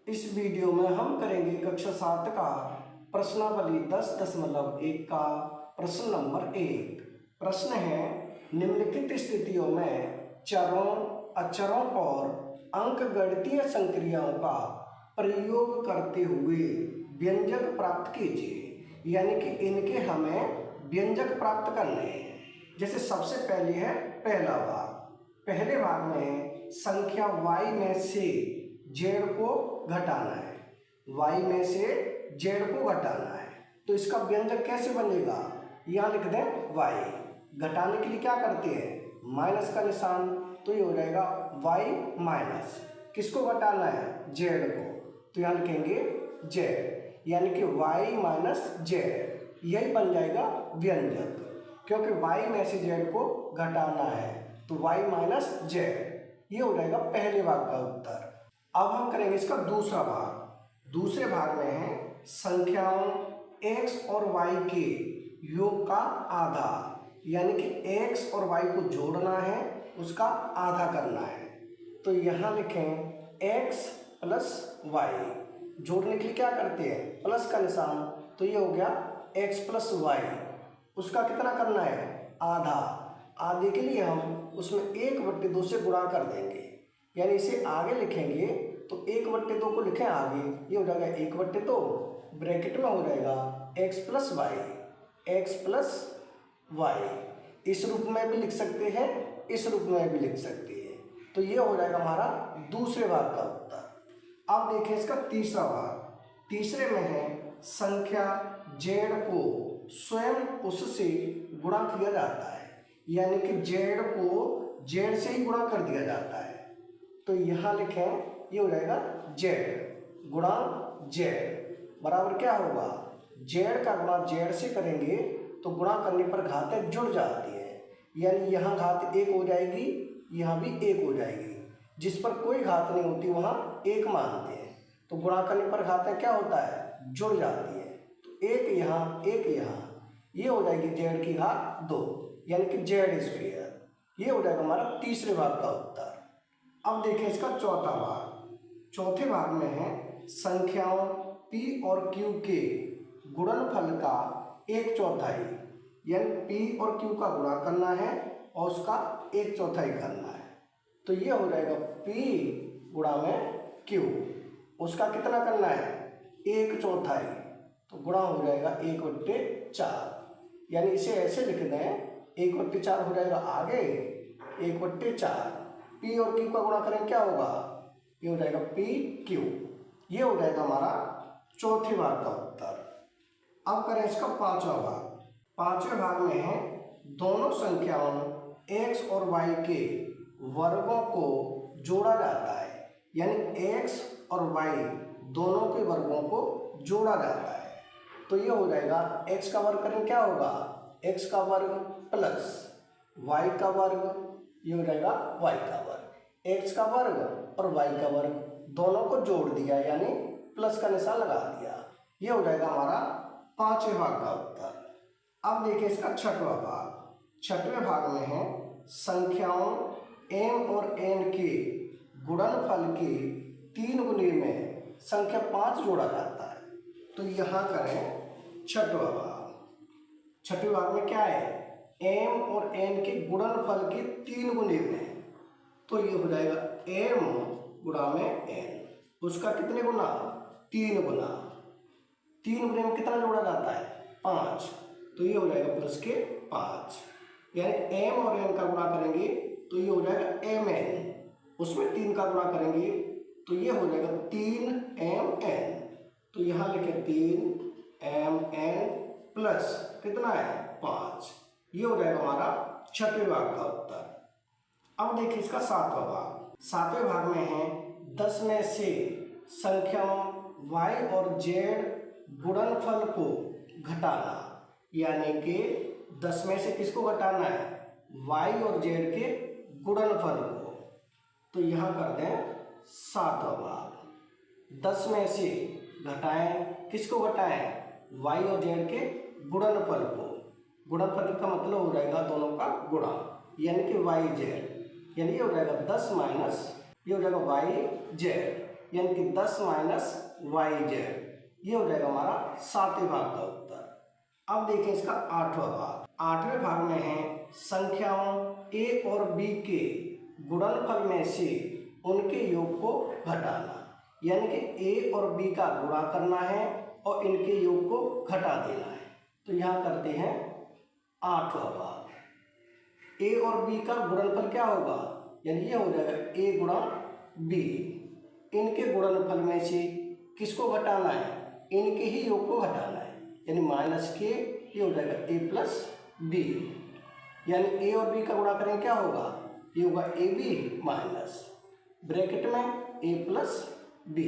इस वीडियो में हम करेंगे कक्षा 7 का प्रश्नावली 10.1 का प्रश्न नंबर 1। प्रश्न है, निम्नलिखित स्थितियों में चरों, अचरों और अंकगणितीय संक्रियाओं का प्रयोग करते हुए व्यंजक प्राप्त कीजिए। यानी कि इनके हमें व्यंजक प्राप्त करने हैं। जैसे सबसे पहले है पहला भाग। पहले भाग में संख्या y में से z को घटाना है। y में से z को घटाना है तो इसका व्यंजक कैसे बनेगा, यहाँ लिख दें y। घटाने के लिए क्या करते हैं, माइनस का निशान, तो ये हो जाएगा y माइनस, किसको घटाना है, z को, तो यहाँ लिखेंगे z, यानी कि y माइनस z, यही बन जाएगा व्यंजक। क्योंकि y में से z को घटाना है तो y माइनस z, ये हो जाएगा पहले भाग का उत्तर। अब हम करेंगे इसका दूसरा भाग। दूसरे भाग में है संख्याओं x और y के योग का आधा, यानी कि x और y को जोड़ना है, उसका आधा करना है। तो यहाँ लिखें x प्लस y। जोड़ने के लिए क्या करते हैं, प्लस का निशान, तो ये हो गया x प्लस y। उसका कितना करना है, आधा। आधे के लिए हम उसमें 1/2 से गुणा कर देंगे, यानी इसे आगे लिखेंगे तो 1/2 को लिखें आगे, ये हो जाएगा 1/2, ब्रैकेट में हो जाएगा x प्लस वाई। इस रूप में भी लिख सकते हैं, इस रूप में भी लिख सकते हैं। तो ये हो जाएगा हमारा दूसरे भाग का उत्तर। अब देखिए इसका तीसरा भाग। तीसरे में है संख्या z को स्वयं उससे गुणा किया जाता है, यानी कि z को z से ही गुणा कर दिया जाता है। तो यहाँ लिखें, ये हो जाएगा z गुणा z बराबर क्या होगा, z का गुणा z से करेंगे तो गुणा करने पर घातें जुड़ जाती है, यानी यहाँ घात 1 हो जाएगी, यहाँ भी 1 हो जाएगी। जिस पर कोई घात नहीं होती वहाँ 1 मानते हैं, तो गुणा करने पर घातें क्या होता है, जुड़ जाती है। तो 1 यहाँ 1 यहाँ, ये हो जाएगी z की घात 2, यानी कि z²। ये हो जाएगा हमारा तीसरे भाग का उत्तर। अब देखिए इसका चौथा भाग। चौथे भाग में है संख्याओं p और q के गुणनफल का 1/4, यानी p और q का गुणा करना है और उसका 1/4 करना है। तो ये हो जाएगा p गुणा में q, उसका कितना करना है, 1/4, तो गुणा हो जाएगा 1/4, यानी इसे ऐसे लिख दें, 1/4 हो जाएगा आगे, 1/4, p और q का गुणा करें क्या होगा, ये हो जाएगा p q। ये हो जाएगा हमारा चौथे भाग का उत्तर। अब करें इसका पांचवा भाग। पांचवें भाग में है दोनों संख्याओं x और y के वर्गों को जोड़ा जाता है, यानी x और y दोनों के वर्गों को जोड़ा जाता है। तो ये हो जाएगा x का वर्ग करें क्या होगा, x का वर्ग प्लस y का वर्ग, ये हो जाएगा y का वर्ग। x का वर्ग और y का वर्ग दोनों को जोड़ दिया, यानी प्लस का निशान लगा दिया। ये हो जाएगा हमारा पांचवें भाग का उत्तर। अब देखिए इसका छठवां भाग। छठवें भाग में है संख्याओं m और n के गुणनफल के 3 गुने में संख्या 5 जोड़ा जाता है। तो यहाँ करें छठवां भाग। छठवें भाग में क्या है, m और n के गुणनफल के 3 गुने में, तो ये हो जाएगा m गुणा में n, उसका कितने गुना, 3 गुना। 3 गुने में कितना जोड़ा जाता है, 5, तो ये हो जाएगा प्लस के 5, यानी m और n का गुणा करेंगे तो ये हो जाएगा mn, उसमें 3 का गुणा करेंगे तो ये हो जाएगा 3mn। तो यहाँ लिखें 3mn प्लस कितना है, 5। ये हो जाएगा हमारा छठवें भाग का उत्तर। अब देखिए इसका सातवां भाग। सातवें भाग में है 10 में से संख्याओं y और z गुणनफल को घटाना, यानी कि 10 में से किसको घटाना है, y और z के गुणनफल को। तो यहाँ कर दें सातवां भाग। 10 में से घटाएं, किसको घटाएं, y और z के गुणनफल को। गुणनफल का मतलब हो जाएगा दोनों का गुणा, यानी कि yz, यानी ये हो जाएगा 10 माइनस, ये हो जाएगा yz, यानी कि 10 माइनस YZ, ये हो जाएगा हमारा 7वें भाग का उत्तर। अब देखें इसका 8वां भाग। 8वें भाग में है संख्याओं A और B के गुणनफल में से उनके योग को घटाना, यानी कि A और B का गुणा करना है और इनके योग को घटा देना है। तो यहाँ करते हैं 8वां भाग। A और B का गुणनफल क्या होगा, यानी ये हो जाएगा A गुणा B। इनके गुणनफल में से किसको घटाना है, इनके ही योग को घटाना है, यानी माइनस के, ये हो जाएगा A प्लस B। यानी A और B का गुणा करेंगे क्या होगा, ये होगा AB माइनस ब्रैकेट में A प्लस B,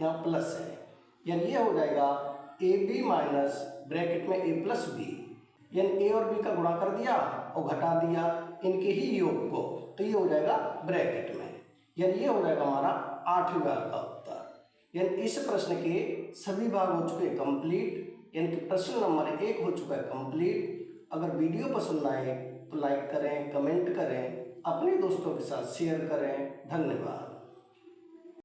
यहाँ प्लस है, यानी ये हो जाएगा AB माइनस ब्रैकेट में A प्लस B। यानी A और B का गुणा कर दिया और घटा दिया इनके ही योग को, तो ये हो जाएगा ब्रैकेट में, यानी ये हो जाएगा हमारा 8वें भाग का उत्तर। यानी इस प्रश्न के सभी भाग हो चुके हैं कंप्लीट, यानी कि प्रश्न नंबर 1 हो चुका है कंप्लीट। अगर वीडियो पसंद आए तो लाइक करें, कमेंट करें, अपने दोस्तों के साथ शेयर करें। धन्यवाद।